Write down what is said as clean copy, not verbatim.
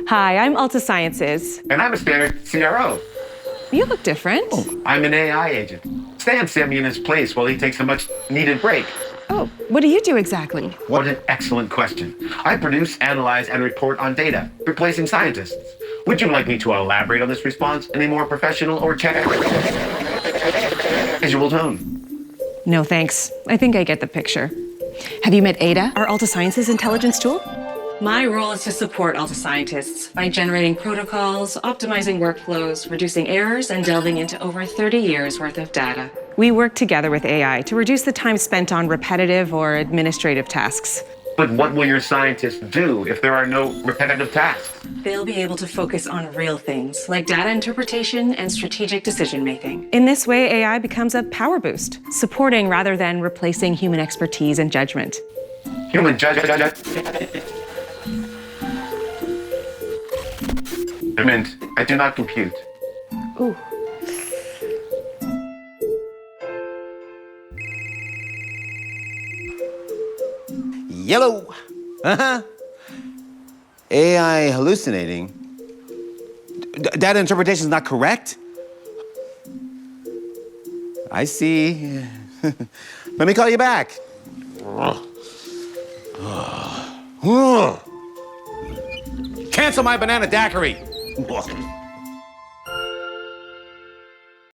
Hi, I'm Altasciences. And I'm a standard CRO. You look different. Oh, I'm an AI agent. Stan set me in his place while he takes a much-needed break. Oh, what do you do exactly? What an excellent question. I produce, analyze, and report on data, replacing scientists. Would you like me to elaborate on this response in a more professional or visual tone? No, thanks. I think I get the picture. Have you met Ada, our Altasciences intelligence tool? My role is to support Altascientists by generating protocols, optimizing workflows, reducing errors, and delving into over 30 years worth of data. We work together with AI to reduce the time spent on repetitive or administrative tasks. But what will your scientists do if there are no repetitive tasks? They'll be able to focus on real things like data interpretation and strategic decision-making. In this way, AI becomes a power boost, supporting rather than replacing human expertise and judgment. Human judgment. I do not compute. Ooh. Yellow. AI hallucinating. Data interpretation is not correct? I see. Let me call you back. Cancel my banana daiquiri.